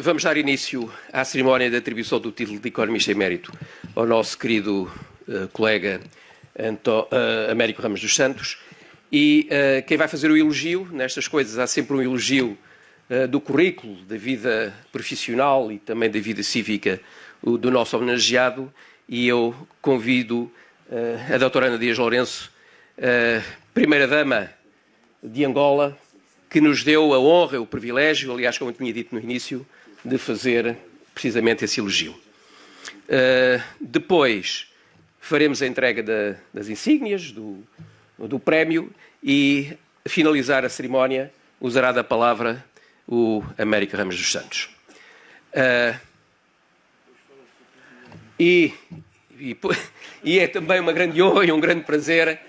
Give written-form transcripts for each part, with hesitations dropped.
Vamos dar início à cerimónia de atribuição do título de Economista Emérito ao nosso querido colega Américo Ramos dos Santos. E quem vai fazer o elogio, nestas coisas há sempre um elogio do currículo, da vida profissional e também da vida cívica do nosso homenageado, e eu convido a doutora Ana Dias Lourenço, primeira-dama de Angola, que nos deu a honra, o privilégio, aliás, como eu tinha dito no início, de fazer precisamente esse elogio. Depois faremos a entrega das insígnias, do prémio, e, a finalizar a cerimónia, usará da palavra o Américo Ramos dos Santos. E é também uma grande honra e um grande prazer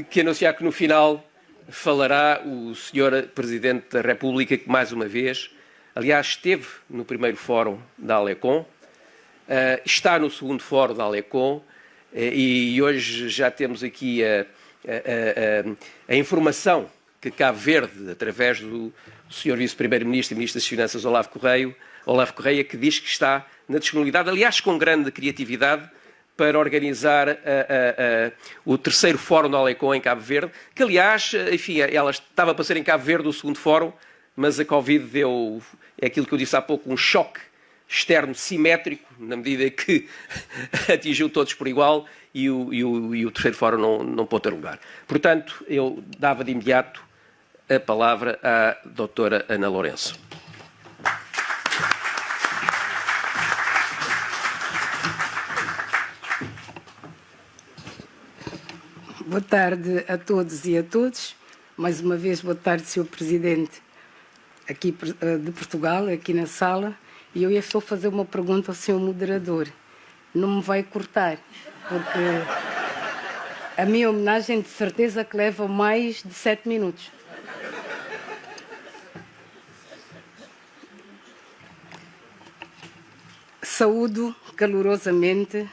que anunciar que no final falará o Sr. Presidente da República, que mais uma vez, aliás, esteve no primeiro fórum da Alecom, está no segundo fórum da Alecom, e hoje já temos aqui a informação que Cabo Verde, através do Sr. Vice-Primeiro-Ministro e Ministro das Finanças, Olavo Correia, que diz que está na disponibilidade, aliás, com grande criatividade, para organizar o terceiro fórum da Alecom em Cabo Verde, que, aliás, enfim, ela estava para ser em Cabo Verde o segundo fórum, mas a Covid deu, é aquilo que eu disse há pouco, um choque externo simétrico, na medida que atingiu todos por igual, e o terceiro fórum não pôde ter lugar. Portanto, eu dava de imediato a palavra à doutora Ana Lourenço. Boa tarde a todos e a todos. Mais uma vez, boa tarde, Sr. Presidente aqui de Portugal, aqui na sala. E eu estou a fazer uma pergunta ao Sr. Moderador. Não me vai cortar, porque a minha homenagem de certeza que leva mais de 7 minutos. Saúdo calorosamente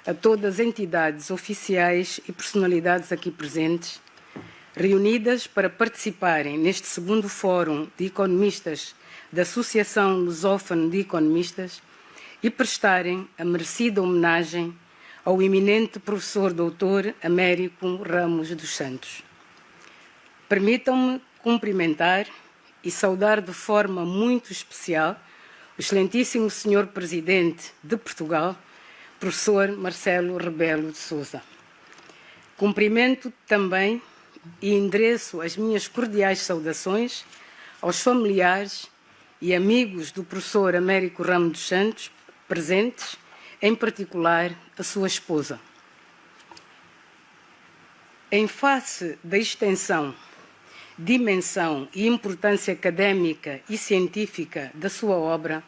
a todas as entidades oficiais e personalidades aqui presentes, reunidas para participarem neste segundo Fórum de Economistas da Associação Lusófona de Economistas e prestarem a merecida homenagem ao eminente professor doutor Américo Ramos dos Santos. Permitam-me cumprimentar e saudar de forma muito especial o excelentíssimo Sr. Presidente de Portugal, professor Marcelo Rebelo de Sousa. Cumprimento também e endereço as minhas cordiais saudações aos familiares e amigos do professor Américo Ramos dos Santos presentes, em particular a sua esposa. Em face da extensão, dimensão e importância académica e científica da sua obra,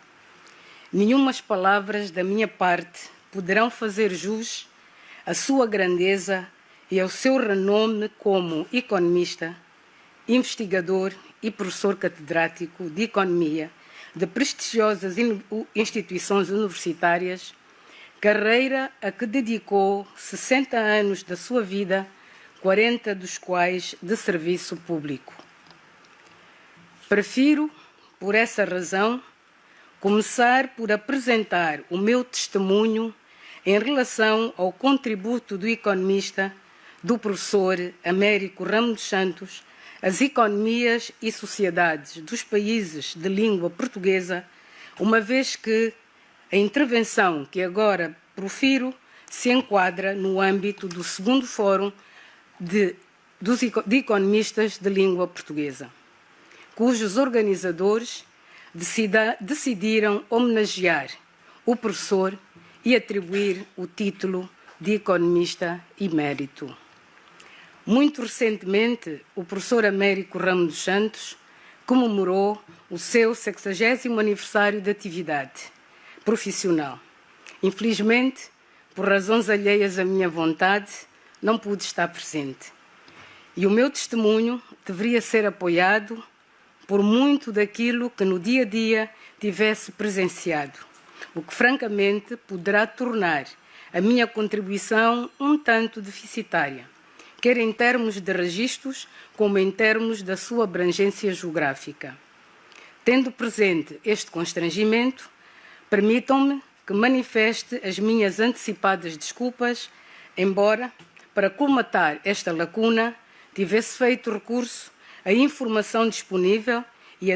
nenhumas palavras da minha parte poderão fazer jus à sua grandeza e ao seu renome como economista, investigador e professor catedrático de economia de prestigiosas instituições universitárias, carreira a que dedicou 60 anos da sua vida, 40 dos quais de serviço público. Prefiro, por essa razão, começar por apresentar o meu testemunho em relação ao contributo do economista, do professor Américo Ramos dos Santos, às economias e sociedades dos países de língua portuguesa, uma vez que a intervenção que agora profiro se enquadra no âmbito do segundo Fórum de Economistas de Língua Portuguesa, cujos organizadores decidiram homenagear o professor e atribuir o título de economista emérito. Muito recentemente, o professor Américo Ramos dos Santos comemorou o seu 60º aniversário de atividade profissional. Infelizmente, por razões alheias à minha vontade, não pude estar presente. E o meu testemunho deveria ser apoiado por muito daquilo que no dia a dia tivesse presenciado, o que francamente poderá tornar a minha contribuição um tanto deficitária, quer em termos de registros, como em termos da sua abrangência geográfica. Tendo presente este constrangimento, permitam-me que manifeste as minhas antecipadas desculpas, embora, para colmatar esta lacuna, tivesse feito recurso à informação disponível e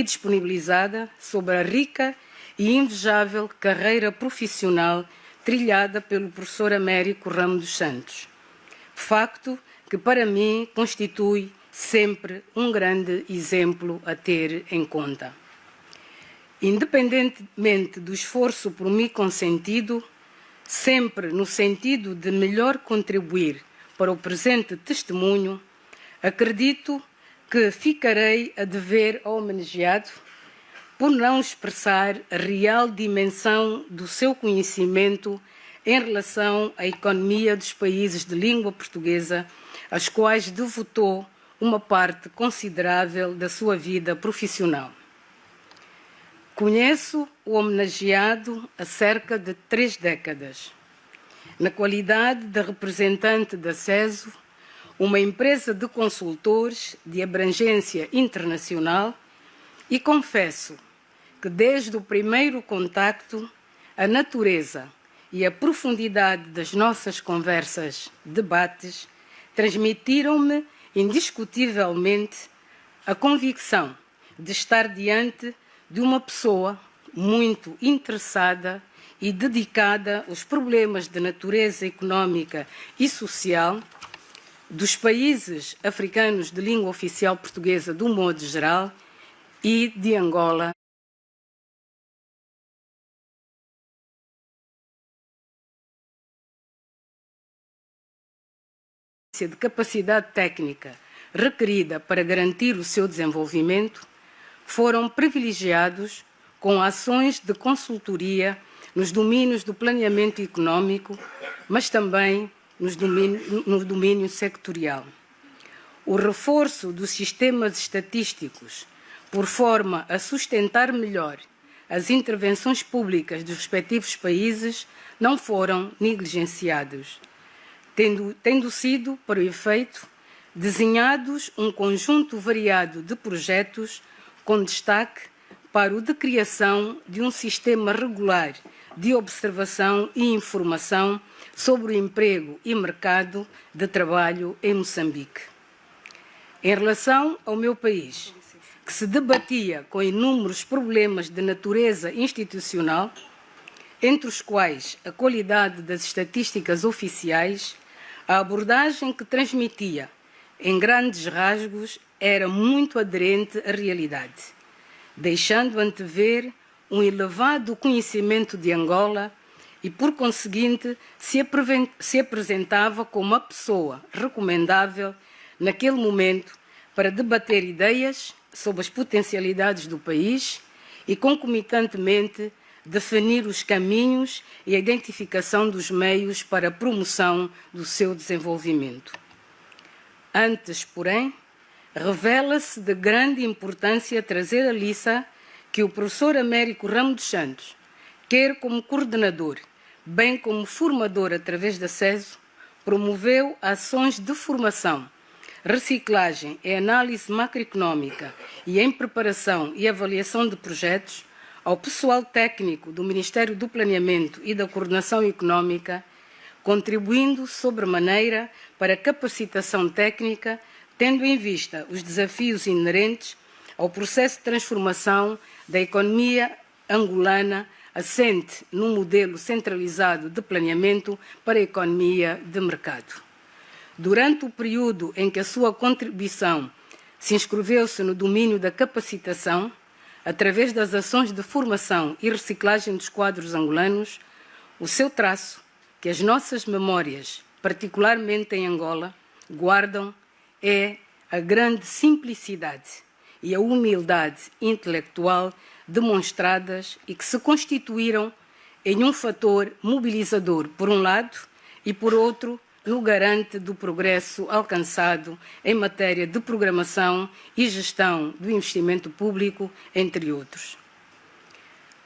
disponibilizada sobre a rica e invejável carreira profissional trilhada pelo professor Américo Ramos dos Santos. Facto que, para mim, constitui sempre um grande exemplo a ter em conta. Independentemente do esforço por mim consentido, sempre no sentido de melhor contribuir para o presente testemunho, acredito que ficarei a dever ao homenageado por não expressar a real dimensão do seu conhecimento em relação à economia dos países de língua portuguesa, aos quais devotou uma parte considerável da sua vida profissional. Conheço o homenageado há cerca de 3 décadas. Na qualidade de representante da CESO, uma empresa de consultores de abrangência internacional, e confesso que desde o primeiro contacto, a natureza e a profundidade das nossas conversas, debates, transmitiram-me indiscutivelmente a convicção de estar diante de uma pessoa muito interessada e dedicada aos problemas de natureza económica e social dos países africanos de língua oficial portuguesa, do modo geral, e de Angola. De capacidade técnica requerida para garantir o seu desenvolvimento, foram privilegiados com ações de consultoria nos domínios do planeamento económico, mas também no domínio sectorial. O reforço dos sistemas estatísticos, por forma a sustentar melhor as intervenções públicas dos respectivos países, não foram negligenciados, tendo sido, para o efeito, desenhados um conjunto variado de projetos com destaque para o de criação de um sistema regular de observação e informação sobre o emprego e mercado de trabalho em Moçambique. Em relação ao meu país, que se debatia com inúmeros problemas de natureza institucional, entre os quais a qualidade das estatísticas oficiais, a abordagem que transmitia, em grandes rasgos, era muito aderente à realidade, deixando antever um elevado conhecimento de Angola e, por conseguinte, se apresentava como uma pessoa recomendável naquele momento para debater ideias sobre as potencialidades do país e, concomitantemente, definir os caminhos e a identificação dos meios para a promoção do seu desenvolvimento. Antes, porém, revela-se de grande importância trazer à liça que o professor Américo Ramos dos Santos, quer como coordenador, bem como formador através da CESO, promoveu ações de formação, reciclagem e análise macroeconómica e em preparação e avaliação de projetos ao pessoal técnico do Ministério do Planeamento e da Coordenação Económica, contribuindo sobremaneira para a capacitação técnica, tendo em vista os desafios inerentes ao processo de transformação da economia angolana assente num modelo centralizado de planeamento para a economia de mercado. Durante o período em que a sua contribuição se inscreveu-se no domínio da capacitação, através das ações de formação e reciclagem dos quadros angolanos, o seu traço, que as nossas memórias, particularmente em Angola, guardam, é a grande simplicidade e a humildade intelectual demonstradas e que se constituíram em um fator mobilizador, por um lado, e por outro, no garante do progresso alcançado em matéria de programação e gestão do investimento público, entre outros.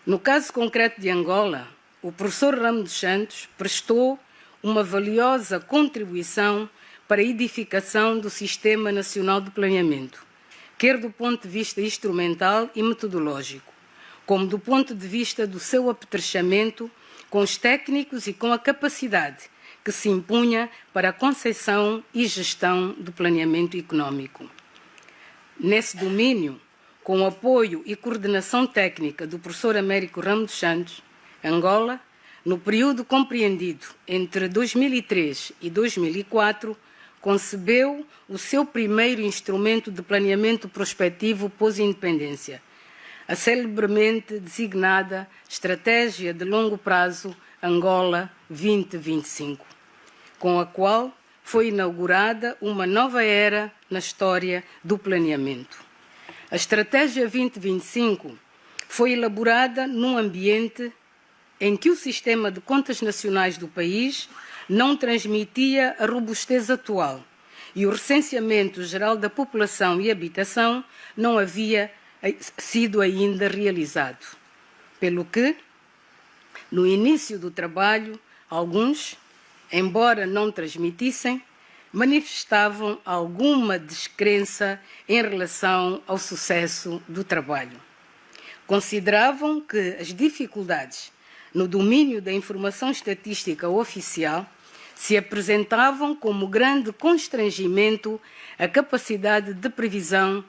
No caso concreto de Angola, o professor Ramos dos Santos prestou uma valiosa contribuição para a edificação do Sistema Nacional de Planeamento, quer do ponto de vista instrumental e metodológico, como do ponto de vista do seu apetrechamento com os técnicos e com a capacidade que se impunha para a concepção e gestão do planeamento econômico. Nesse domínio, com o apoio e coordenação técnica do professor Américo Ramos dos Santos, Angola, no período compreendido entre 2003 e 2004, concebeu o seu primeiro instrumento de planeamento prospectivo pós-independência, a celebremente designada Estratégia de Longo Prazo Angola 2025, com a qual foi inaugurada uma nova era na história do planeamento. A Estratégia 2025 foi elaborada num ambiente em que o sistema de contas nacionais do país não transmitia a robustez atual e o recenseamento geral da população e habitação não havia sido ainda realizado. Pelo que, no início do trabalho, alguns, embora não transmitissem, manifestavam alguma descrença em relação ao sucesso do trabalho. Consideravam que as dificuldades no domínio da informação estatística oficial se apresentavam como grande constrangimento à capacidade de previsão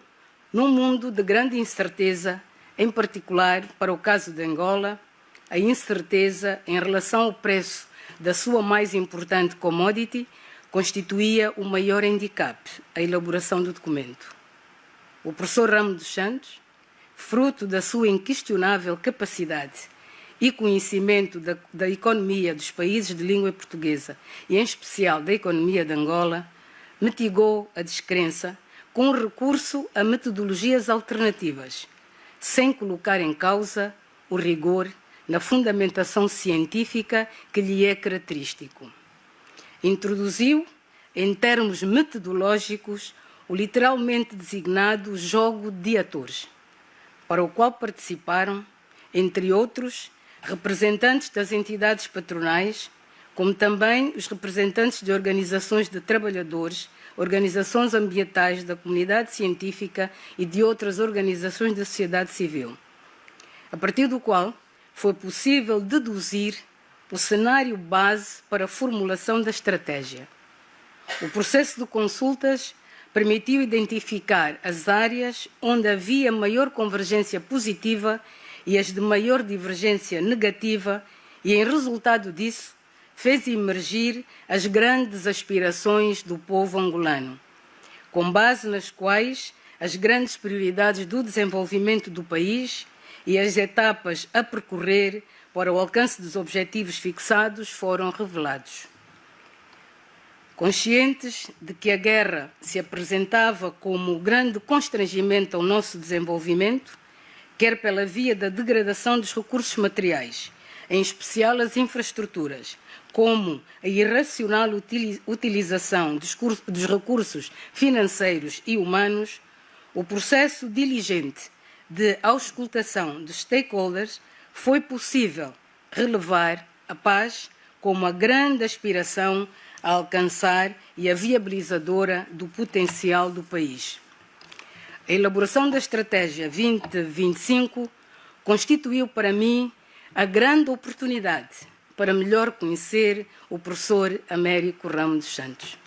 num mundo de grande incerteza, em particular, para o caso de Angola, a incerteza em relação ao preço da sua mais importante commodity constituía o maior handicap à elaboração do documento. O professor Ramos dos Santos, fruto da sua inquestionável capacidade e conhecimento da economia dos países de língua portuguesa, e em especial da economia de Angola, mitigou a descrença com recurso a metodologias alternativas, sem colocar em causa o rigor na fundamentação científica que lhe é característico. Introduziu, em termos metodológicos, o literalmente designado jogo de atores, para o qual participaram, entre outros, representantes das entidades patronais, como também os representantes de organizações de trabalhadores, organizações ambientais, da comunidade científica e de outras organizações da sociedade civil, a partir do qual foi possível deduzir o cenário base para a formulação da estratégia. O processo de consultas permitiu identificar as áreas onde havia maior convergência positiva e as de maior divergência negativa e, em resultado disso, fez emergir as grandes aspirações do povo angolano, com base nas quais as grandes prioridades do desenvolvimento do país e as etapas a percorrer para o alcance dos objetivos fixados foram revelados. Conscientes de que a guerra se apresentava como grande constrangimento ao nosso desenvolvimento, quer pela via da degradação dos recursos materiais, em especial as infraestruturas, como a irracional utilização dos recursos financeiros e humanos, o processo diligente de auscultação dos stakeholders foi possível relevar a paz como a grande aspiração a alcançar e a viabilizadora do potencial do país. A elaboração da Estratégia 2025 constituiu para mim a grande oportunidade para melhor conhecer o professor Américo Ramos dos Santos,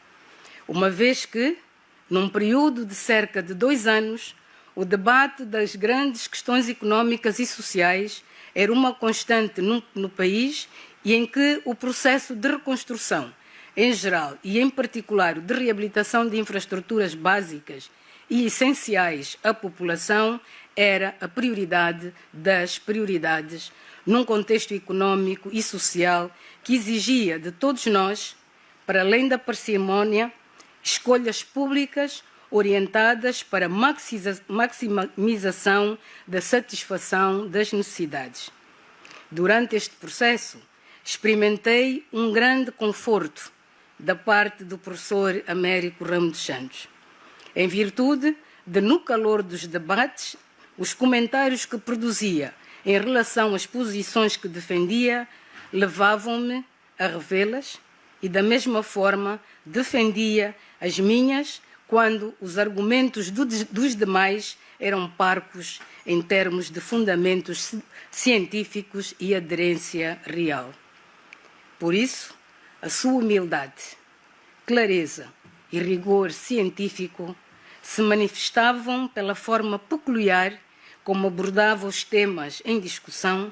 uma vez que, num período de cerca de 2 anos, o debate das grandes questões económicas e sociais era uma constante no país e em que o processo de reconstrução, em geral e em particular o de reabilitação de infraestruturas básicas e essenciais à população, era a prioridade das prioridades num contexto econômico e social que exigia de todos nós, para além da parcimónia, escolhas públicas orientadas para a maximização da satisfação das necessidades. Durante este processo, experimentei um grande conforto da parte do professor Américo Ramos dos Santos, em virtude de, no calor dos debates, os comentários que produzia em relação às posições que defendia levavam-me a revê-las e, da mesma forma, defendia as minhas quando os argumentos dos demais eram parcos em termos de fundamentos científicos e aderência real. Por isso, a sua humildade, clareza e rigor científico se manifestavam pela forma peculiar como abordava os temas em discussão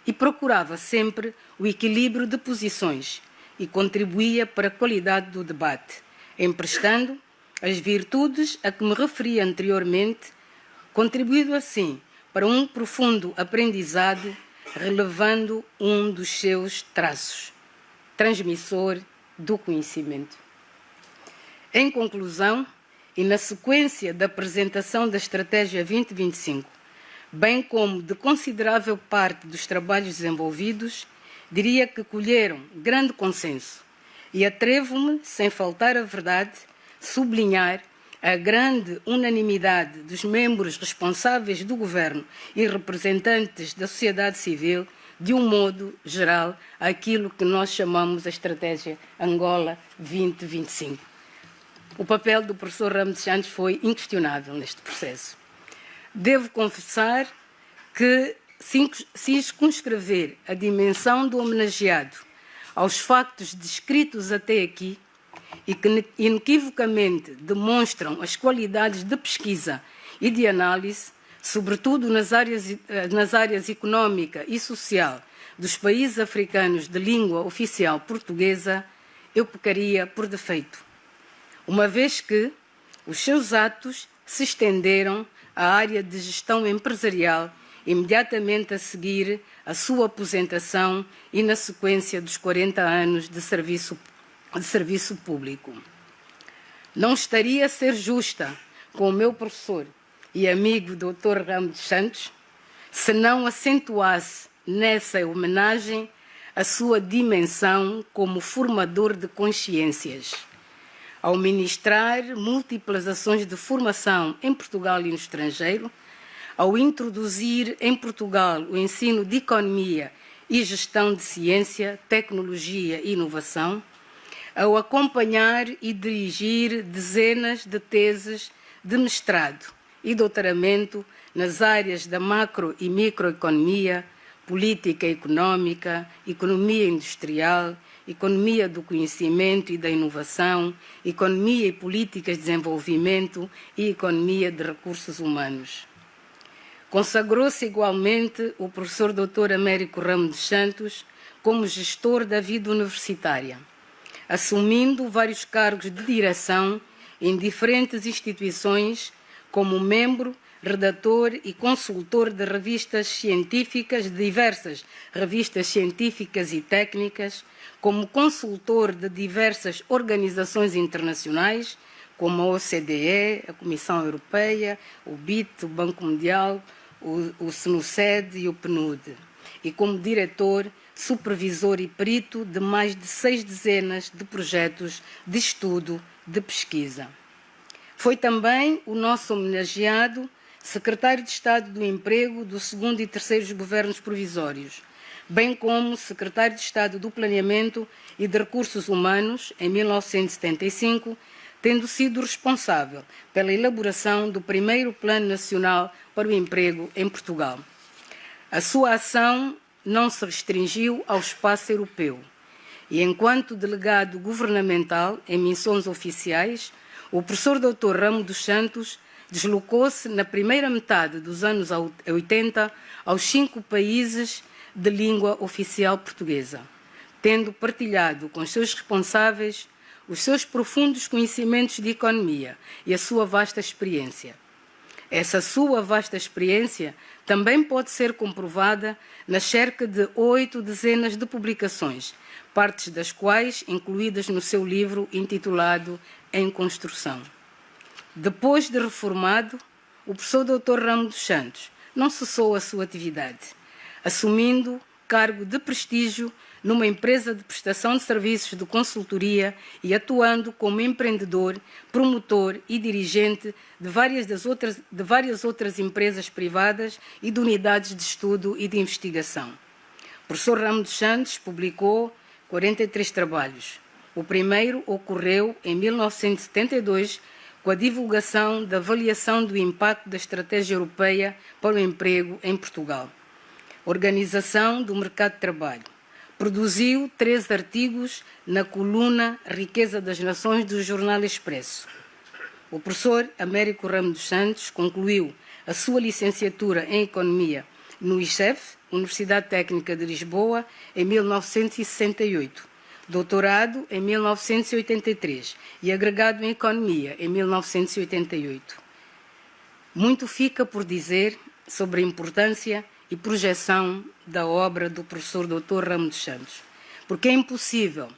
e procurava sempre o equilíbrio de posições e contribuía para a qualidade do debate, emprestando as virtudes a que me referi anteriormente, contribuindo assim para um profundo aprendizado, relevando um dos seus traços, transmissor do conhecimento. Em conclusão, e na sequência da apresentação da Estratégia 2025, bem como de considerável parte dos trabalhos desenvolvidos, diria que colheram grande consenso e atrevo-me, sem faltar à verdade, sublinhar a grande unanimidade dos membros responsáveis do Governo e representantes da sociedade civil, de um modo geral, aquilo que nós chamamos a Estratégia Angola 2025. O papel do professor Ramos dos Santos foi inquestionável neste processo. Devo confessar que circunscrever a dimensão do homenageado aos factos descritos até aqui e que inequivocamente demonstram as qualidades de pesquisa e de análise, sobretudo nas áreas económica e social dos países africanos de língua oficial portuguesa, eu pecaria por defeito, uma vez que os seus atos se estenderam à área de gestão empresarial imediatamente a seguir a sua aposentação e na sequência dos 40 anos de serviço público. Não estaria a ser justa com o meu professor e amigo Dr. Ramos dos Santos se não acentuasse nessa homenagem a sua dimensão como formador de consciências. Ao ministrar múltiplas ações de formação em Portugal e no estrangeiro, ao introduzir em Portugal o ensino de economia e gestão de ciência, tecnologia e inovação, ao acompanhar e dirigir dezenas de teses de mestrado e doutoramento nas áreas da macro e microeconomia, política económica, economia industrial, economia do conhecimento e da inovação, economia e políticas de desenvolvimento e economia de recursos humanos. Consagrou-se igualmente o professor Dr. Américo Ramos dos Santos como gestor da vida universitária, assumindo vários cargos de direção em diferentes instituições como membro, redator e consultor de revistas científicas, de diversas revistas científicas e técnicas, como consultor de diversas organizações internacionais, como a OCDE, a Comissão Europeia, o BIT, o Banco Mundial, o SNUCED e o PNUD, e como diretor, supervisor e perito de mais de 6 dezenas de projetos de estudo de pesquisa. Foi também o nosso homenageado secretário de Estado do Emprego do 2º e 3º governos provisórios, bem como secretário de Estado do Planeamento e de Recursos Humanos, em 1975, tendo sido responsável pela elaboração do primeiro Plano Nacional para o Emprego em Portugal. A sua ação não se restringiu ao espaço europeu e, enquanto delegado governamental em missões oficiais, o professor Dr. Ramos dos Santos deslocou-se na primeira metade dos anos 80 aos 5 países de língua oficial portuguesa, tendo partilhado com os seus responsáveis os seus profundos conhecimentos de economia e a sua vasta experiência. Essa sua vasta experiência também pode ser comprovada nas cerca de 8 dezenas de publicações, partes das quais incluídas no seu livro intitulado Em Construção. Depois de reformado, o professor Dr. Ramos dos Santos não cessou a sua atividade, assumindo cargo de prestígio numa empresa de prestação de serviços de consultoria e atuando como empreendedor, promotor e dirigente de várias outras empresas privadas e de unidades de estudo e de investigação. O professor Ramos dos Santos publicou 43 trabalhos. O primeiro ocorreu em 1972, com a divulgação da avaliação do impacto da Estratégia Europeia para o Emprego em Portugal. Organização do mercado de trabalho. Produziu 13 artigos na coluna Riqueza das Nações do Jornal Expresso. O professor Américo Ramos dos Santos concluiu a sua licenciatura em Economia no ICEF, Universidade Técnica de Lisboa, em 1968, doutorado em 1983 e agregado em Economia em 1988. Muito fica por dizer sobre a importância e projeção da obra do professor Dr. Ramos dos Santos, porque é impossível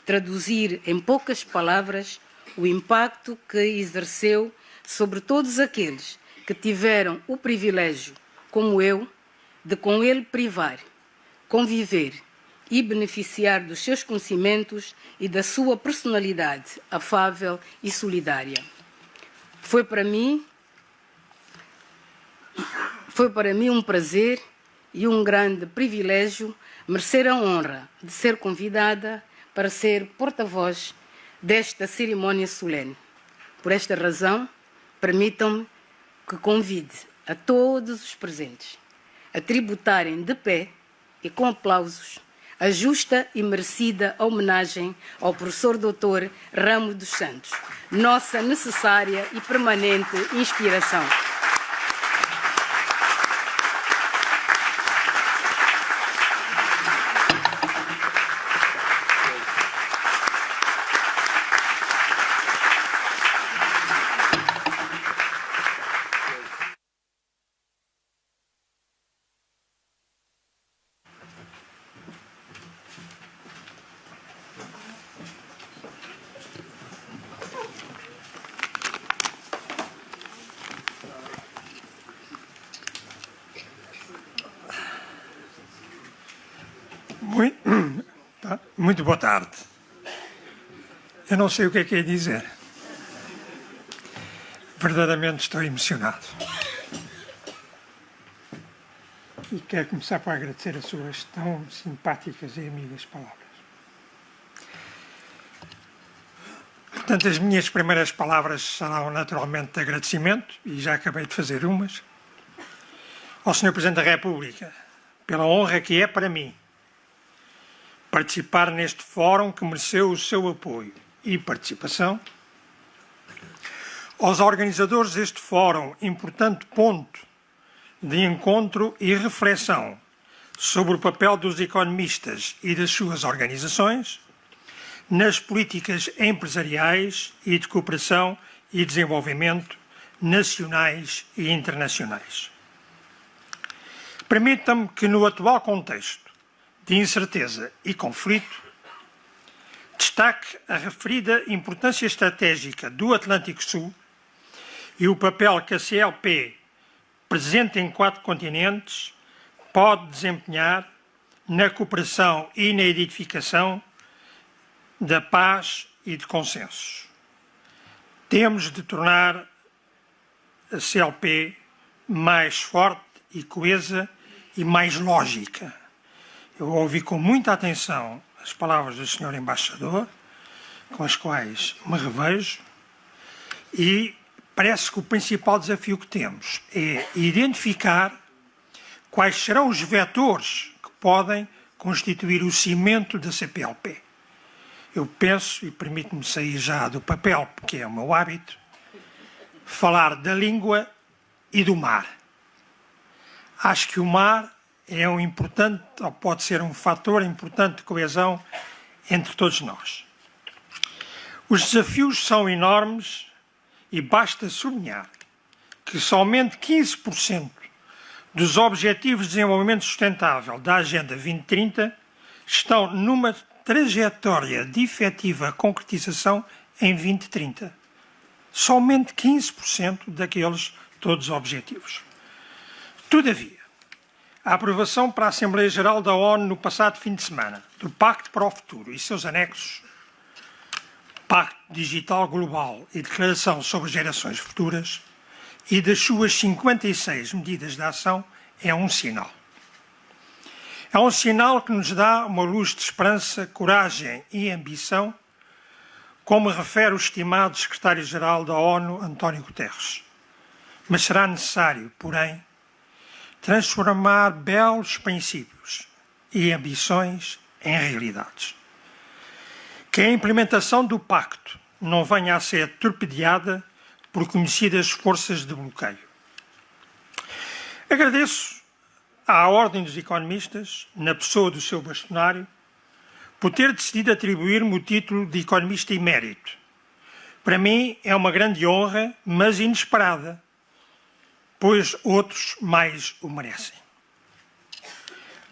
traduzir em poucas palavras o impacto que exerceu sobre todos aqueles que tiveram o privilégio, como eu, de com ele privar, conviver e beneficiar dos seus conhecimentos e da sua personalidade afável e solidária. Foi para mim um prazer e um grande privilégio merecer a honra de ser convidada para ser porta-voz desta cerimónia solene. Por esta razão, permitam-me que convide a todos os presentes a tributarem de pé e com aplausos a justa e merecida homenagem ao professor Dr. Ramos dos Santos, nossa necessária e permanente inspiração. Muito boa tarde. Eu não sei o que é dizer. Verdadeiramente estou emocionado. E quero começar por agradecer as suas tão simpáticas e amigas palavras. Portanto, as minhas primeiras palavras serão naturalmente de agradecimento, e já acabei de fazer umas, ao Sr. Presidente da República, pela honra que é para mim participar neste fórum que mereceu o seu apoio e participação, aos organizadores deste fórum, importante ponto de encontro e reflexão sobre o papel dos economistas e das suas organizações nas políticas empresariais e de cooperação e desenvolvimento nacionais e internacionais. Permita-me que, no atual contexto de incerteza e conflito, destaque a referida importância estratégica do Atlântico Sul e o papel que a CLP, presente em 4 continentes, pode desempenhar na cooperação e na edificação da paz e de consensos. Temos de tornar a CLP mais forte e coesa e mais lógica. Eu ouvi com muita atenção as palavras do Sr. Embaixador, com as quais me revejo, e parece que o principal desafio que temos é identificar quais serão os vetores que podem constituir o cimento da CPLP. Eu penso, e permito-me sair já do papel, porque é o meu hábito, falar da língua e do mar. Acho que o mar é um importante, ou pode ser um fator importante de coesão entre todos nós. Os desafios são enormes e basta sublinhar que somente 15% dos Objetivos de Desenvolvimento Sustentável da Agenda 2030 estão numa trajetória de efetiva concretização em 2030. Somente 15% daqueles todos os objetivos. Todavia, a aprovação para a Assembleia Geral da ONU no passado fim de semana do Pacto para o Futuro e seus anexos, Pacto Digital Global e Declaração sobre Gerações Futuras, e das suas 56 medidas de ação é um sinal. É um sinal que nos dá uma luz de esperança, coragem e ambição como refere o estimado secretário-geral da ONU, António Guterres. Mas será necessário, porém, transformar belos princípios e ambições em realidades. Que a implementação do pacto não venha a ser torpedeada por conhecidas forças de bloqueio. Agradeço à Ordem dos Economistas, na pessoa do seu bastonário, por ter decidido atribuir-me o título de economista emérito. Para mim é uma grande honra, mas inesperada, pois outros mais o merecem.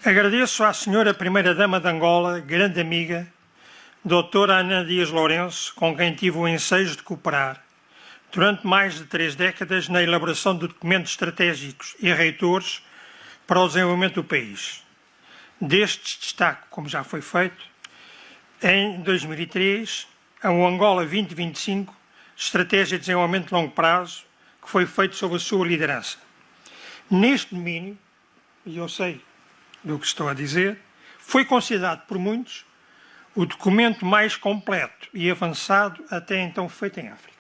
Agradeço à senhora Primeira-Dama de Angola, grande amiga, doutora Ana Dias Lourenço, com quem tive o ensejo de cooperar durante mais de 3 décadas na elaboração de documentos estratégicos e reitores para o desenvolvimento do país. Destes destaco, como já foi feito, em 2003, a Angola 2025, Estratégia de Desenvolvimento de Longo Prazo, que foi feito sob a sua liderança. Neste domínio, e eu sei do que estou a dizer, foi considerado por muitos o documento mais completo e avançado até então feito em África.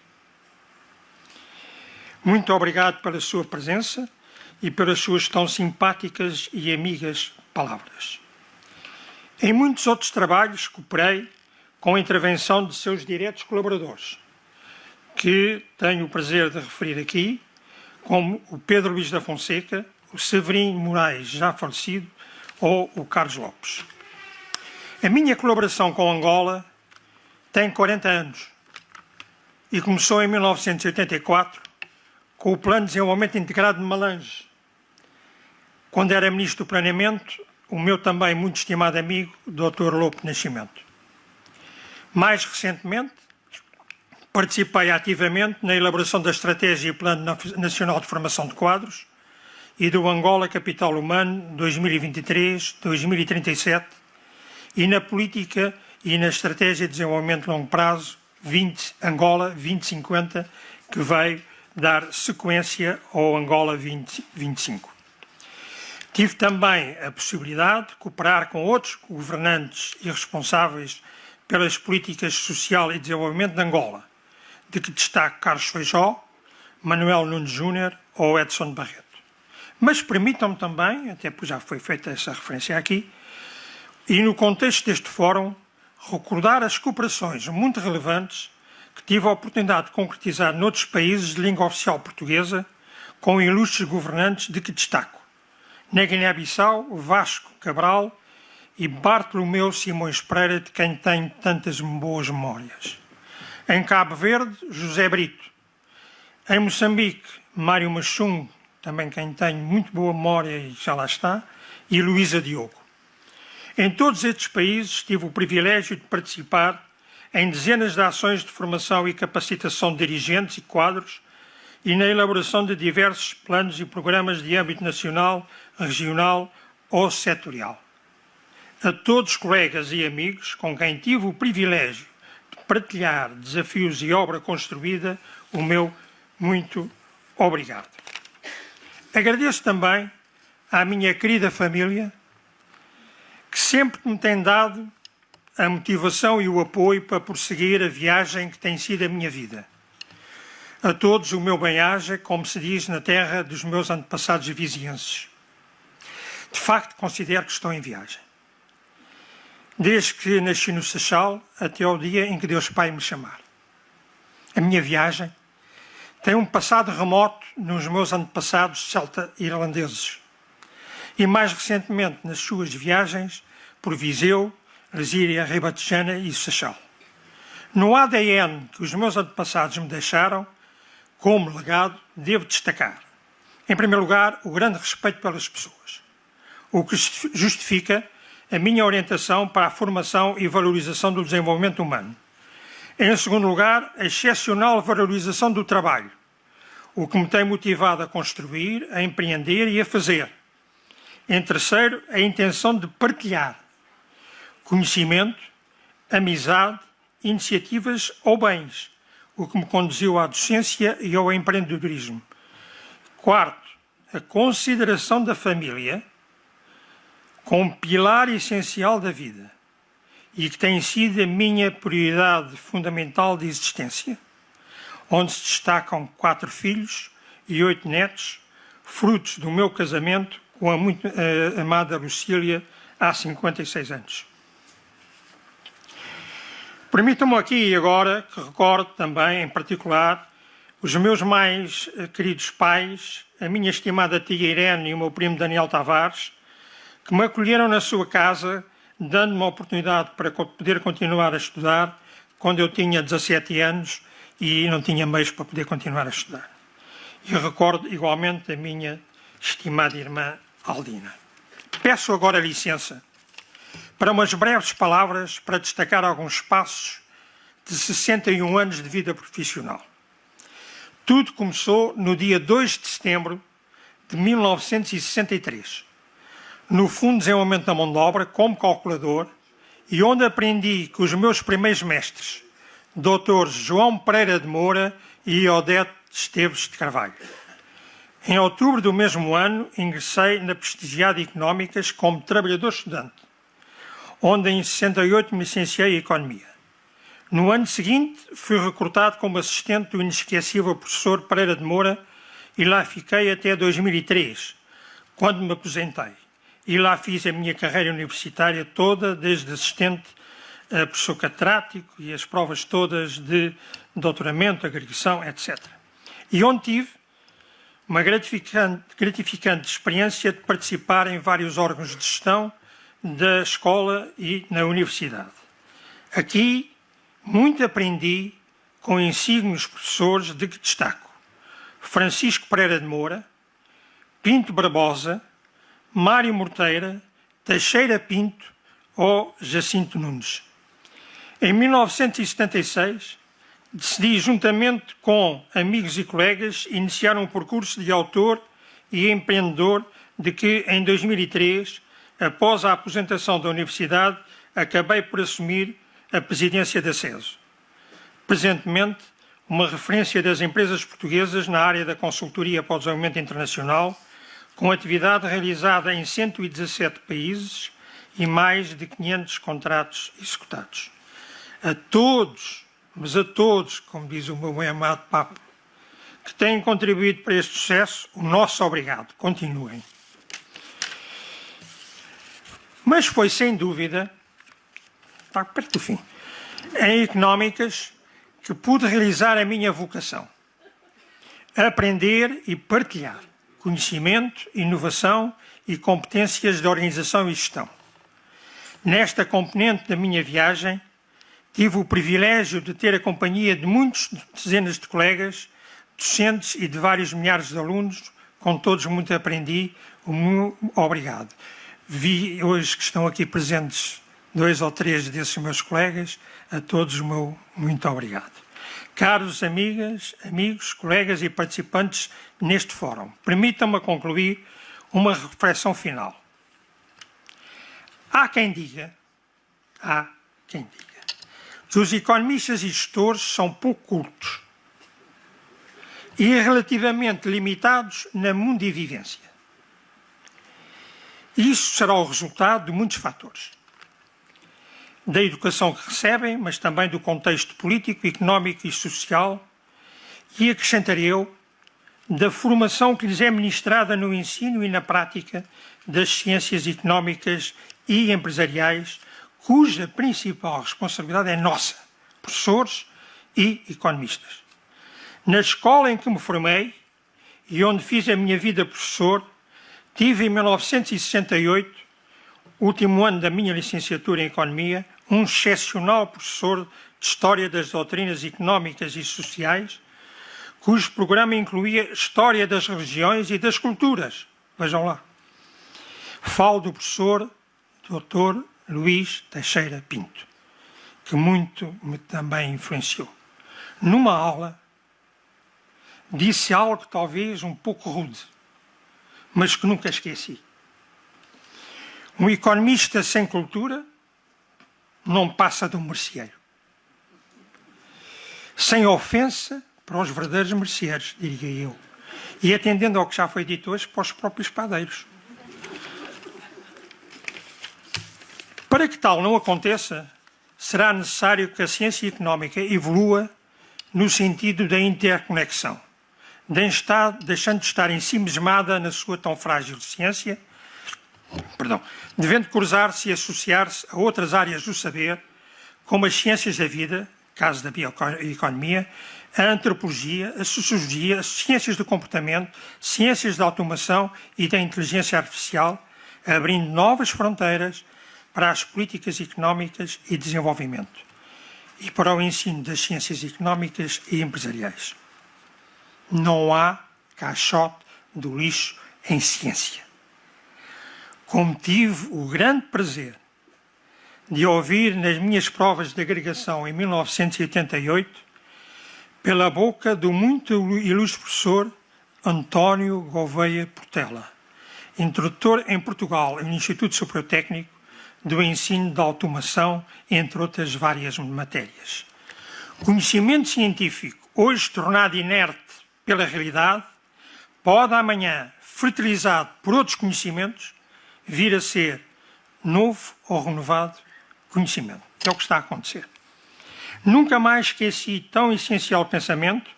Muito obrigado pela sua presença e pelas suas tão simpáticas e amigas palavras. Em muitos outros trabalhos cooperei com a intervenção de seus diretos colaboradores, que tenho o prazer de referir aqui, como o Pedro Luís da Fonseca, o Severino Moraes, já falecido, ou o Carlos Lopes. A minha colaboração com Angola tem 40 anos e começou em 1984 com o Plano de Desenvolvimento Integrado de Malange. Quando era Ministro do Planeamento, o meu também muito estimado amigo, Dr. Lopo Nascimento. Mais recentemente, participei ativamente na elaboração da Estratégia e Plano Nacional de Formação de Quadros e do Angola Capital Humano 2023-2037 e na Política e na Estratégia de Desenvolvimento de Longo Prazo Angola 2050, que veio dar sequência ao Angola 2025. Tive também a possibilidade de cooperar com outros governantes e responsáveis pelas políticas social e desenvolvimento de Angola, de que destaco Carlos Feijó, Manuel Nunes Júnior ou Edson Barreto. Mas permitam-me também, até porque já foi feita essa referência aqui, e no contexto deste fórum, recordar as cooperações muito relevantes que tive a oportunidade de concretizar noutros países de língua oficial portuguesa, com ilustres governantes de que destaco na Guiné-Bissau, Vasco Cabral e Bartolomeu Simões Pereira, de quem tenho tantas boas memórias. Em Cabo Verde, José Brito. Em Moçambique, Mário Machum, também quem tenho muito boa memória e já lá está, e Luísa Diogo. Em todos estes países tive o privilégio de participar em dezenas de ações de formação e capacitação de dirigentes e quadros e na elaboração de diversos planos e programas de âmbito nacional, regional ou setorial. A todos os colegas e amigos com quem tive o privilégio de partilhar desafios e obra construída, o meu muito obrigado. Agradeço também à minha querida família, que sempre me tem dado a motivação e o apoio para prosseguir a viagem que tem sido a minha vida. A todos o meu bem-aja, como se diz na terra dos meus antepassados vizienses. De facto, considero que estou em viagem. Desde que nasci no Seixal até ao dia em que Deus Pai me chamar. A minha viagem tem um passado remoto nos meus antepassados celta-irlandeses e mais recentemente nas suas viagens por Viseu, Lesíria, Ribatejana e Seixal. No ADN que os meus antepassados me deixaram, como legado, devo destacar, em primeiro lugar, o grande respeito pelas pessoas, o que justifica a minha orientação para a formação e valorização do desenvolvimento humano. Em segundo lugar, a excepcional valorização do trabalho, o que me tem motivado a construir, a empreender e a fazer. Em terceiro, a intenção de partilhar conhecimento, amizade, iniciativas ou bens, o que me conduziu à docência e ao empreendedorismo. Quarto, a consideração da família como pilar essencial da vida. e que tem sido a minha prioridade fundamental de existência, onde se destacam 4 filhos e 8 netos, frutos do meu casamento com a muito amada Lucília há 56 anos. Permitam-me aqui e agora que recorde também, em particular, os meus mais queridos pais, a minha estimada tia Irene e o meu primo Daniel Tavares, que me acolheram na sua casa, dando-me a oportunidade para poder continuar a estudar quando eu tinha 17 anos e não tinha meios para poder continuar a estudar. E recordo igualmente a minha estimada irmã Aldina. Peço agora licença para umas breves palavras para destacar alguns passos de 61 anos de vida profissional. Tudo começou no dia 2 de setembro de 1963, no Fundo de Desenvolvimento da Mão de Obra, como calculador, e onde aprendi que os meus primeiros mestres, Dr. João Pereira de Moura e Odete Esteves de Carvalho. Em outubro do mesmo ano, ingressei na prestigiada Económicas como trabalhador-estudante, onde em 68 me licenciei em Economia. No ano seguinte, fui recrutado como assistente do inesquecível professor Pereira de Moura e lá fiquei até 2003, quando me aposentei. E lá fiz a minha carreira universitária toda, desde assistente a professor catedrático e as provas todas de doutoramento, agregação, etc. E onde tive uma gratificante experiência de participar em vários órgãos de gestão da escola e na universidade. Aqui, muito aprendi com insígnios professores de que destaco Francisco Pereira de Moura, Pinto Barbosa, Mário Morteira, Teixeira Pinto ou Jacinto Nunes. Em 1976, decidi, juntamente com amigos e colegas, iniciar um percurso de autor e empreendedor de que, em 2003, após a aposentação da universidade, acabei por assumir a presidência da CESO. Presentemente, uma referência das empresas portuguesas na área da consultoria para o desenvolvimento internacional, com atividade realizada em 117 países e mais de 500 contratos executados. A todos, mas a todos, como diz o meu bem amado Papa, que têm contribuído para este sucesso, o nosso obrigado. Continuem. Mas foi, sem dúvida, está perto do fim, em Económicas que pude realizar a minha vocação. Aprender e partilhar conhecimento, inovação e competências de organização e gestão. Nesta componente da minha viagem, tive o privilégio de ter a companhia de muitas dezenas de colegas, docentes e de vários milhares de alunos, com todos muito aprendi. O meu obrigado. Vi hoje que estão aqui presentes 2 ou 3 desses meus colegas, a todos o meu muito obrigado. Caros amigas, amigos, colegas e participantes neste fórum, permitam-me concluir uma reflexão final. Há quem diga que os economistas e gestores são pouco cultos e relativamente limitados na mundivivência. Isso será o resultado de muitos fatores. Da educação que recebem, mas também do contexto político, económico e social, e acrescentarei eu, da formação que lhes é ministrada no ensino e na prática das ciências económicas e empresariais, cuja principal responsabilidade é nossa, professores e economistas. Na escola em que me formei e onde fiz a minha vida professor, tive em 1968, último ano da minha licenciatura em Economia, um excepcional professor de História das Doutrinas Económicas e Sociais, cujo programa incluía História das Religiões e das Culturas. Vejam lá. Falo do professor Dr. Luís Teixeira Pinto, que muito me também influenciou. Numa aula, disse algo talvez um pouco rude, mas que nunca esqueci. Um economista sem cultura não passa de um merceeiro. Sem ofensa para os verdadeiros merceeiros, diria eu. E atendendo ao que já foi dito hoje, para os próprios padeiros. Para que tal não aconteça, será necessário que a ciência económica evolua no sentido da interconexão, deixando de estar ensimismada na sua tão frágil ciência, devendo cruzar-se e associar-se a outras áreas do saber, como as ciências da vida, caso da bioeconomia, a antropologia, a sociologia, as ciências do comportamento, ciências da automação e da inteligência artificial, abrindo novas fronteiras para as políticas económicas e desenvolvimento e para o ensino das ciências económicas e empresariais. Não há caixote do lixo em ciência. Como tive o grande prazer de ouvir nas minhas provas de agregação em 1988, pela boca do muito ilustre professor António Gouveia Portela, introdutor em Portugal no Instituto Superior Técnico do ensino da automação, entre outras várias matérias. Conhecimento científico, hoje tornado inerte pela realidade, pode amanhã, fertilizado por outros conhecimentos, vir a ser novo ou renovado conhecimento. É o que está a acontecer. Nunca mais esqueci tão essencial pensamento,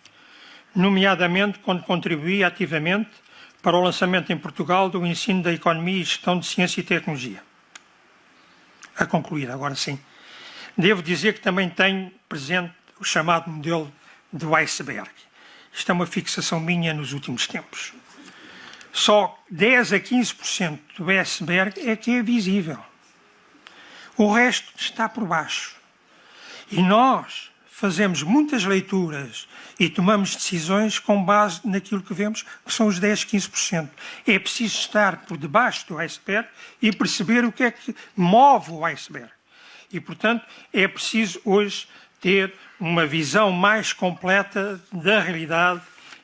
nomeadamente quando contribuí ativamente para o lançamento em Portugal do ensino da economia e gestão de ciência e tecnologia. A concluir, agora sim. Devo dizer que também tenho presente o chamado modelo do iceberg. Isto é uma fixação minha nos últimos tempos. Só 10 a 15% do iceberg é que é visível. O resto está por baixo. E nós fazemos muitas leituras e tomamos decisões com base naquilo que vemos, que são os 10, 15%. É preciso estar por debaixo do iceberg e perceber o que é que move o iceberg. E, portanto, é preciso hoje ter uma visão mais completa da realidade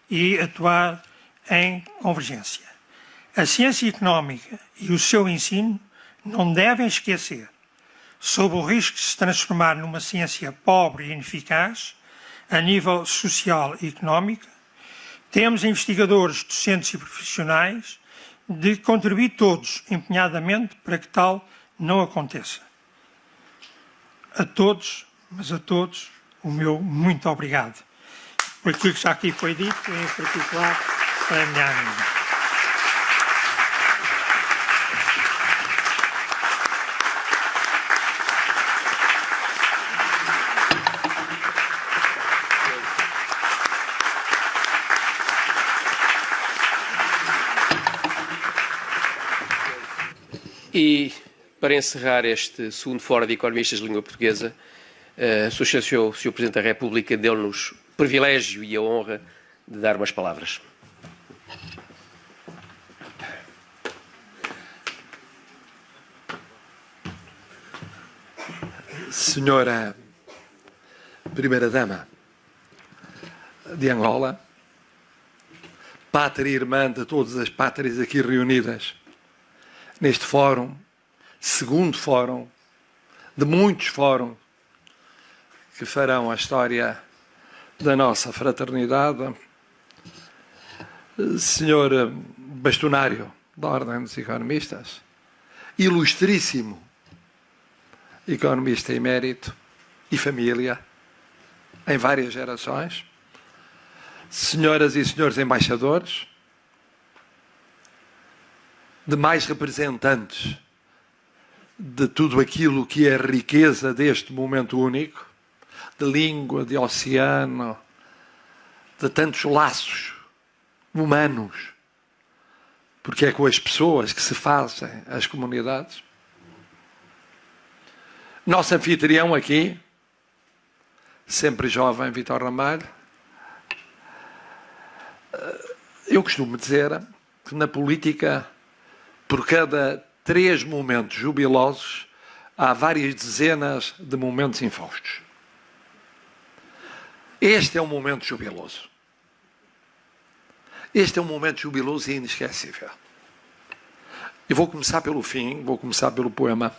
e atuar em convergência. A ciência económica e o seu ensino não devem esquecer, sob o risco de se transformar numa ciência pobre e ineficaz, a nível social e económico, temos investigadores, docentes e profissionais de contribuir todos empenhadamente para que tal não aconteça. A todos, mas a todos, o meu muito obrigado. Por aquilo que já aqui foi dito, em particular para a minha amiga. E, para encerrar este segundo Fórum de Economistas de Língua Portuguesa, Sr. Sr. Presidente da República deu-nos o privilégio e a honra de dar umas palavras. Senhora Primeira-Dama de Angola, pátria irmã de todas as pátrias aqui reunidas, neste fórum, segundo fórum, de muitos fóruns que farão a história da nossa fraternidade, senhor bastonário da Ordem dos Economistas, ilustríssimo economista emérito e família, em várias gerações, senhoras e senhores embaixadores, demais representantes de tudo aquilo que é a riqueza deste momento único, de língua, de oceano, de tantos laços humanos, porque é com as pessoas que se fazem as comunidades. Nosso anfitrião aqui, sempre jovem, Vítor Ramalho, eu costumo dizer que na política, por cada 3 momentos jubilosos, há várias dezenas de momentos infaustos. Este é um momento jubiloso. Este é um momento jubiloso e inesquecível. E vou começar pelo fim, vou começar pelo poema.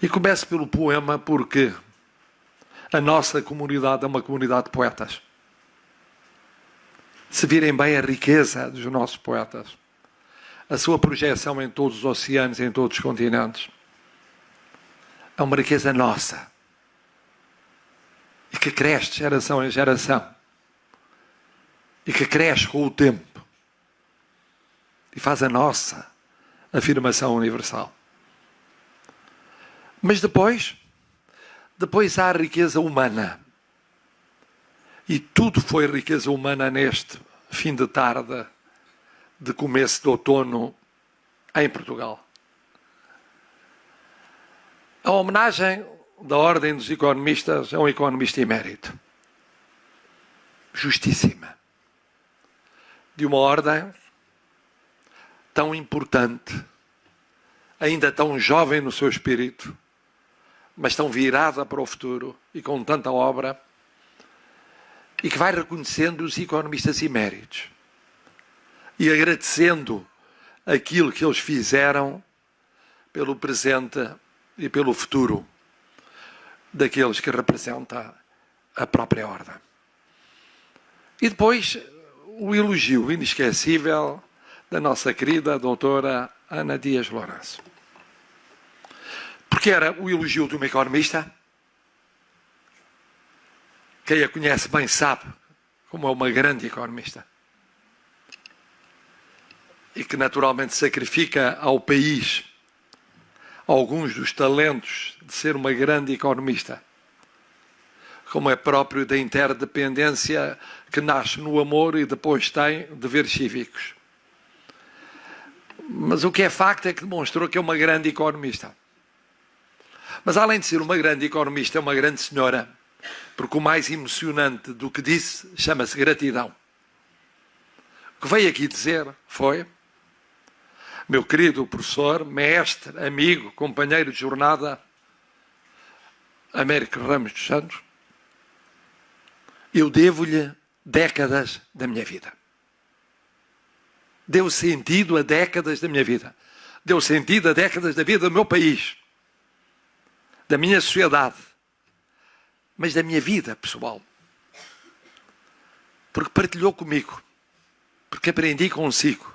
E começo pelo poema porque a nossa comunidade é uma comunidade de poetas. Se virem bem a riqueza dos nossos poetas, a sua projeção em todos os oceanos, em todos os continentes, É uma riqueza nossa. E que cresce de geração em geração. E que cresce com o tempo. E faz a nossa afirmação universal. Mas depois há a riqueza humana. E tudo foi riqueza humana neste fim de tarde, de começo de outono, em Portugal. A homenagem da Ordem dos Economistas é um economista emérito. Justíssima. De uma ordem tão importante, ainda tão jovem no seu espírito, mas tão virada para o futuro e com tanta obra, e que vai reconhecendo os economistas eméritos e agradecendo aquilo que eles fizeram pelo presente e pelo futuro daqueles que representam a própria ordem. E depois o elogio inesquecível da nossa querida doutora Ana Dias Lourenço. Porque era o elogio de uma economista. Quem a conhece bem sabe como é uma grande economista. E que naturalmente sacrifica ao país alguns dos talentos de ser uma grande economista. Como é próprio da interdependência que nasce no amor e depois tem deveres cívicos. Mas o que é facto é que demonstrou que é uma grande economista. Mas além de ser uma grande economista, é uma grande senhora. Porque o mais emocionante do que disse chama-se gratidão. O que veio aqui dizer foi: meu querido professor, mestre, amigo, companheiro de jornada, Américo Ramos dos Santos, eu devo-lhe décadas da minha vida. Deu sentido a décadas da minha vida. Deu sentido a décadas da vida do meu país, da minha sociedade, mas da minha vida pessoal. Porque partilhou comigo, porque aprendi consigo,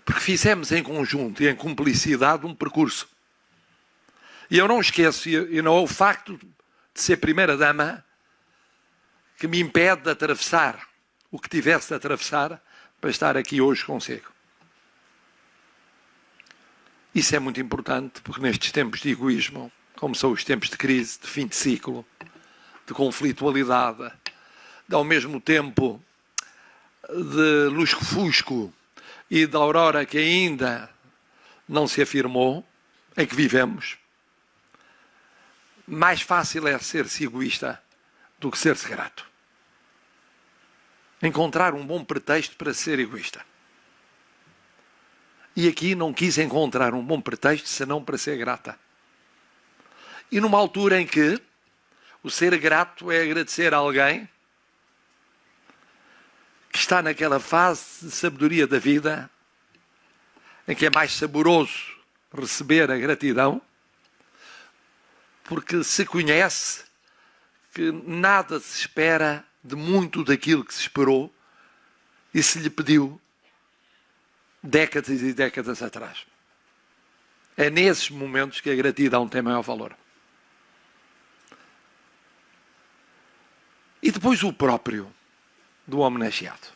porque fizemos em conjunto e em cumplicidade um percurso. E eu não esqueço, e não é o facto de ser primeira-dama que me impede de atravessar o que tivesse de atravessar para estar aqui hoje consigo. Isso é muito importante, porque nestes tempos de egoísmo, como são os tempos de crise, de fim de ciclo, de conflitualidade, de ao mesmo tempo de lusco-fusco e de aurora que ainda não se afirmou, em que vivemos, mais fácil é ser-se egoísta do que ser-se grato. Encontrar um bom pretexto para ser egoísta. E aqui não quis encontrar um bom pretexto senão para ser grata. E numa altura em que o ser grato é agradecer a alguém que está naquela fase de sabedoria da vida em que é mais saboroso receber a gratidão, porque se conhece que nada se espera de muito daquilo que se esperou e se lhe pediu décadas e décadas atrás. É nesses momentos que a gratidão tem maior valor. E depois o próprio do homenageado,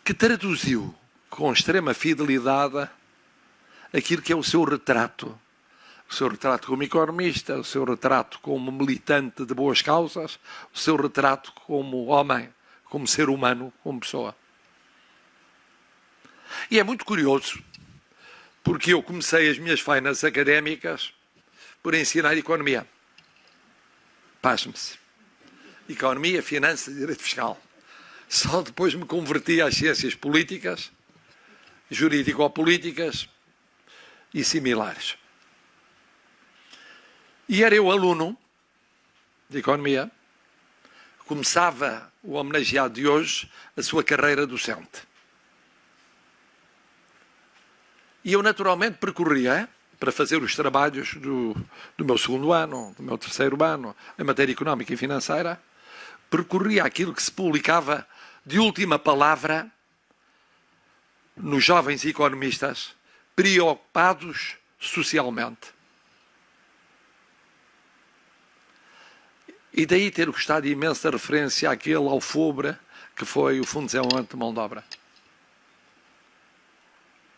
que traduziu com extrema fidelidade aquilo que é o seu retrato como economista, o seu retrato como militante de boas causas, o seu retrato como homem, como ser humano, como pessoa. E é muito curioso, porque eu comecei as minhas fainas académicas por ensinar economia. Pasme-se. Economia, finanças e direito fiscal. Só depois me converti às ciências políticas, jurídico-políticas e similares. E era eu aluno de economia, começava o homenageado de hoje a sua carreira docente. E eu naturalmente percorria, para fazer os trabalhos do meu segundo ano, do meu terceiro ano, em matéria económica e financeira, percorria aquilo que se publicava de última palavra nos jovens economistas, preocupados socialmente. E daí ter gostado imenso da referência àquele alfobre que foi o Fundo de Desenvolvimento de Mão de Obra.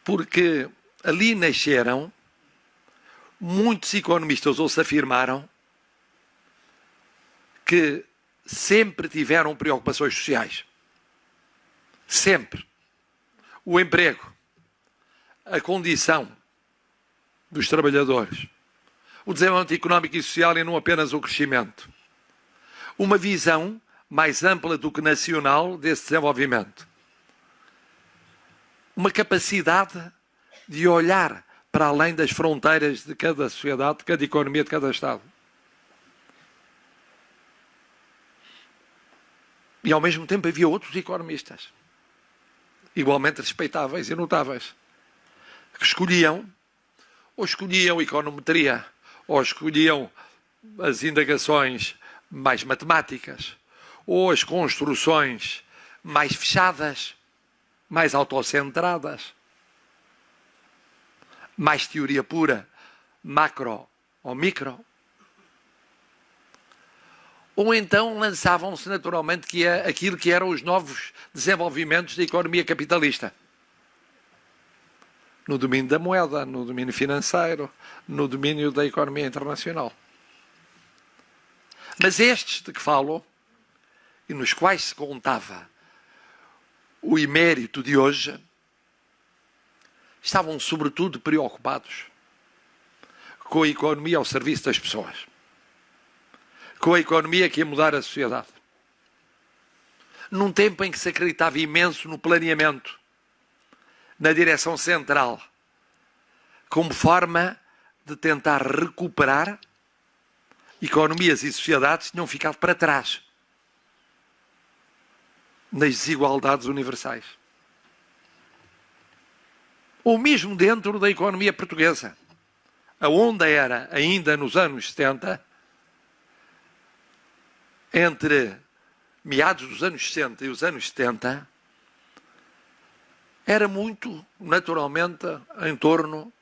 Porque ali nasceram muitos economistas, ou se afirmaram, que sempre tiveram preocupações sociais. Sempre. O emprego, a condição dos trabalhadores, o desenvolvimento económico e social e não apenas o crescimento. Uma visão mais ampla do que nacional desse desenvolvimento. Uma capacidade de olhar para além das fronteiras de cada sociedade, de cada economia, de cada Estado. E ao mesmo tempo havia outros economistas, igualmente respeitáveis e notáveis, que escolhiam econometria, ou escolhiam as indagações mais matemáticas, ou as construções mais fechadas, mais autocentradas, mais teoria pura, macro ou micro. Ou então lançavam-se naturalmente aquilo que eram os novos desenvolvimentos da economia capitalista. No domínio da moeda, no domínio financeiro, no domínio da economia internacional. Mas estes de que falo, e nos quais se contava o emérito de hoje, estavam sobretudo preocupados com a economia ao serviço das pessoas. Com a economia que ia mudar a sociedade. Num tempo em que se acreditava imenso no planeamento, na direção central, como forma de tentar recuperar economias e sociedades que tinham ficado para trás nas desigualdades universais. Ou mesmo dentro da economia portuguesa. A onda era, ainda nos anos 70, entre meados dos anos 60 e os anos 70, era muito, naturalmente, em torno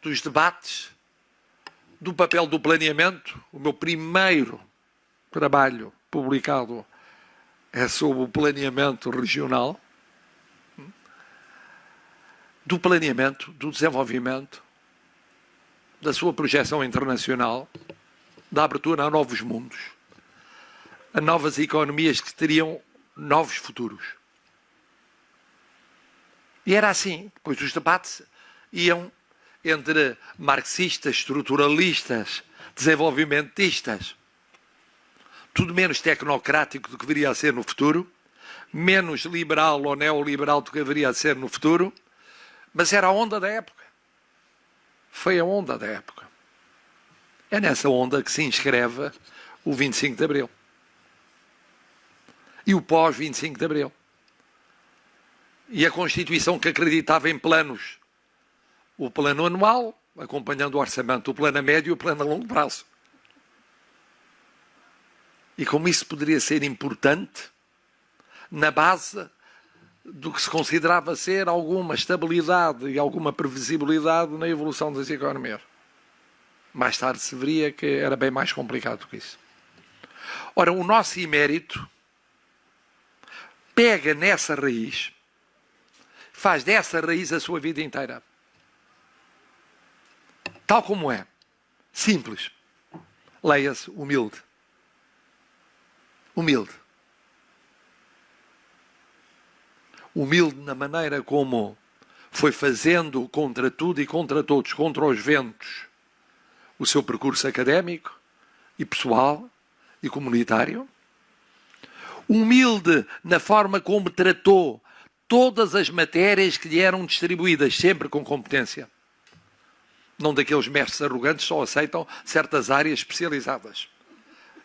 dos debates do papel do planeamento. O meu primeiro trabalho publicado é sobre o planeamento regional, do planeamento, do desenvolvimento, da sua projeção internacional, da abertura a novos mundos, a novas economias que teriam novos futuros. E era assim, pois os debates iam entre marxistas, estruturalistas, desenvolvimentistas, tudo menos tecnocrático do que viria a ser no futuro, menos liberal ou neoliberal do que haveria a ser no futuro, mas era a onda da época. Foi a onda da época. É nessa onda que se inscreve o 25 de Abril. E o pós-25 de Abril. E a Constituição que acreditava em planos. O plano anual, acompanhando o orçamento, o plano a médio e o plano a longo prazo. E como isso poderia ser importante na base do que se considerava ser alguma estabilidade e alguma previsibilidade na evolução das economias. Mais tarde se veria que era bem mais complicado do que isso. Ora, o nosso emérito pega nessa raiz, faz dessa raiz a sua vida inteira. Tal como é. Simples. Leia-se humilde. Humilde. Humilde na maneira como foi fazendo contra tudo e contra todos, contra os ventos, o seu percurso académico e pessoal e comunitário. Humilde na forma como tratou todas as matérias que lhe eram distribuídas, sempre com competência. Não daqueles mestres arrogantes que só aceitam certas áreas especializadas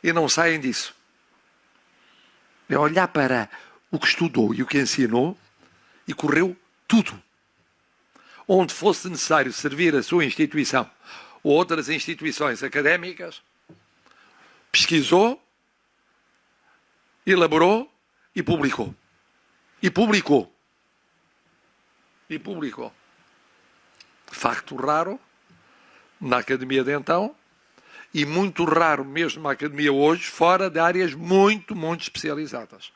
e não saem disso. É olhar para o que estudou e o que ensinou e correu tudo. Onde fosse necessário servir a sua instituição ou outras instituições académicas, pesquisou, elaborou e publicou. E publicou. E publicou. Facto raro na academia de então e muito raro mesmo na academia hoje, fora de áreas muito, muito especializadas.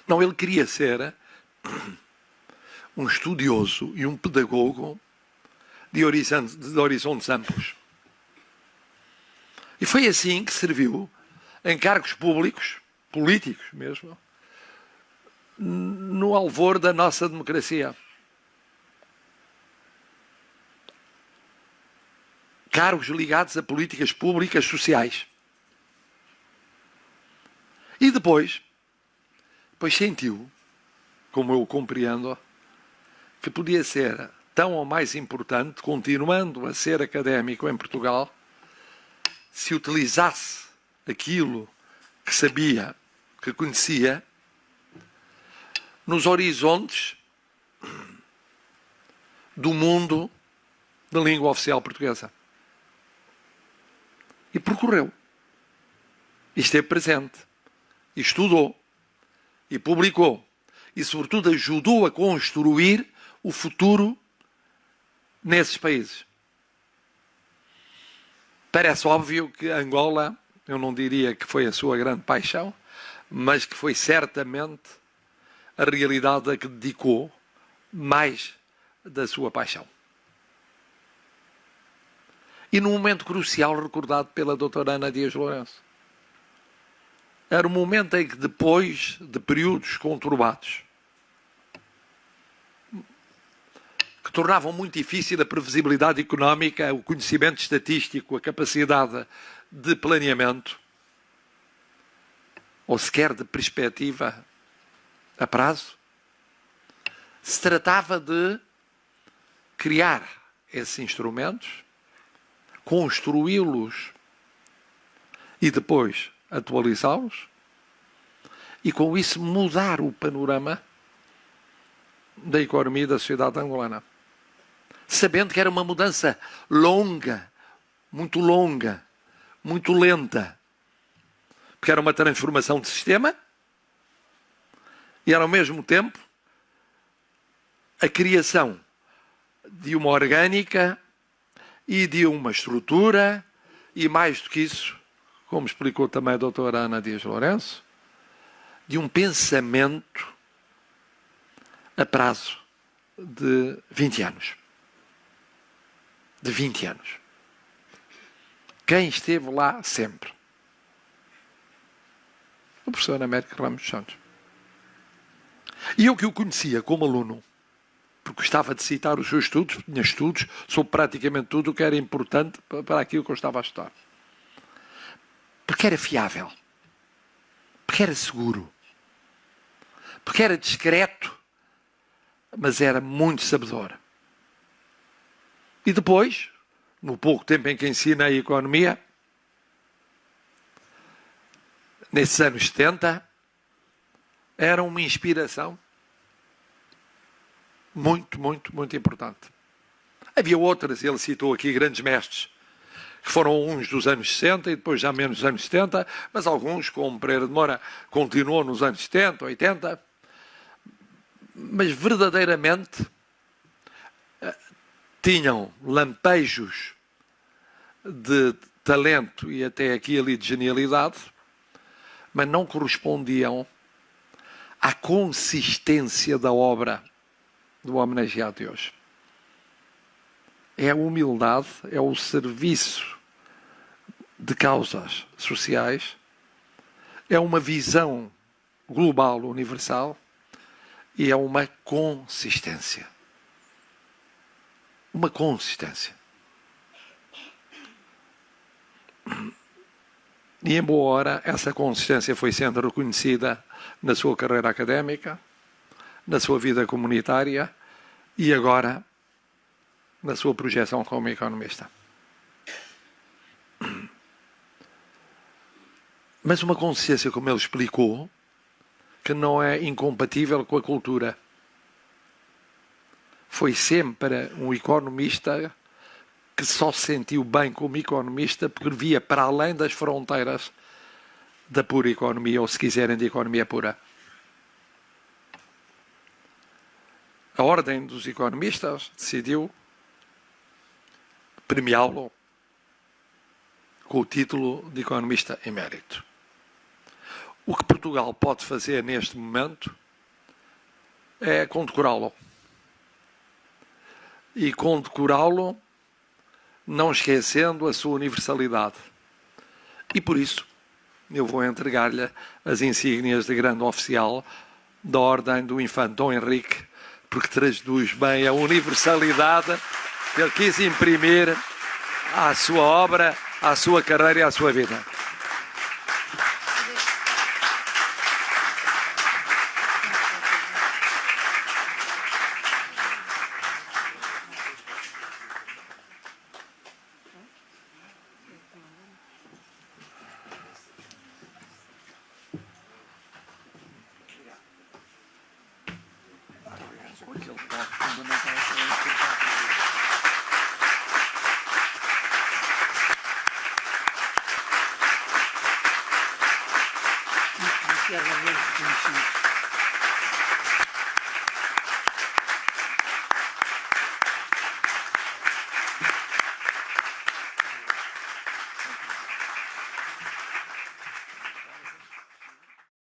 Não, ele queria ser um estudioso e um pedagogo de horizontes amplos. E foi assim que serviu em cargos públicos, políticos mesmo, no alvor da nossa democracia. Cargos ligados a políticas públicas sociais. E depois sentiu, como eu compreendo, que podia ser tão ou mais importante, continuando a ser académico em Portugal, se utilizasse aquilo que sabia, que conhecia, nos horizontes do mundo da língua oficial portuguesa. E percorreu, e esteve presente, e estudou, e publicou, e sobretudo ajudou a construir o futuro nesses países. Parece óbvio que Angola, eu não diria que foi a sua grande paixão, mas que foi certamente a realidade a que dedicou mais da sua paixão. E num momento crucial recordado pela doutora Ana Dias Lourenço. Era um momento em que, depois de períodos conturbados, que tornavam muito difícil a previsibilidade económica, o conhecimento estatístico, a capacidade de planeamento, ou sequer de perspectiva a prazo, se tratava de criar esses instrumentos, construí-los e depois atualizá-los e com isso mudar o panorama da economia da sociedade angolana. Sabendo que era uma mudança longa, muito lenta, porque era uma transformação de sistema e era ao mesmo tempo a criação de uma orgânica e de uma estrutura, e mais do que isso, como explicou também a doutora Ana Dias Lourenço, de um pensamento a prazo de 20 anos. De 20 anos. Quem esteve lá sempre? O professor Américo Ramos dos Santos. E eu que o conhecia como aluno, porque gostava de citar os seus estudos, tinha estudos sobre praticamente tudo o que era importante para aquilo que eu estava a estudar. Porque era fiável, porque era seguro, porque era discreto, mas era muito sabedor. E depois, no pouco tempo em que ensinei a economia, nesses anos 70, era uma inspiração muito, muito, muito importante. Havia outras, ele citou aqui grandes mestres, que foram uns dos anos 60 e depois já menos dos anos 70, mas alguns, como Pereira de Moura, continuou nos anos 70, 80, mas verdadeiramente tinham lampejos de talento e até aqui e ali de genialidade, mas não correspondiam à consistência da obra do homenageado de hoje. É a humildade, é o serviço de causas sociais, é uma visão global, universal, e é uma consistência. Uma consistência. E em boa hora, essa consistência foi sendo reconhecida na sua carreira académica, na sua vida comunitária e agora na sua projeção como economista. Mas uma consciência, como ele explicou, que não é incompatível com a cultura. Foi sempre um economista que só se sentiu bem como economista porque via para além das fronteiras da pura economia, ou se quiserem, de economia pura. a Ordem dos Economistas decidiu premiá-lo com o título de economista emérito. O que Portugal pode fazer neste momento é condecorá-lo. E condecorá-lo não esquecendo a sua universalidade. E por isso eu vou entregar-lhe as insígnias de grande oficial da Ordem do Infante Dom Henrique, porque traduz bem a universalidade que ele quis imprimir à sua obra, à sua carreira e à sua vida. Sinceramente conhecido.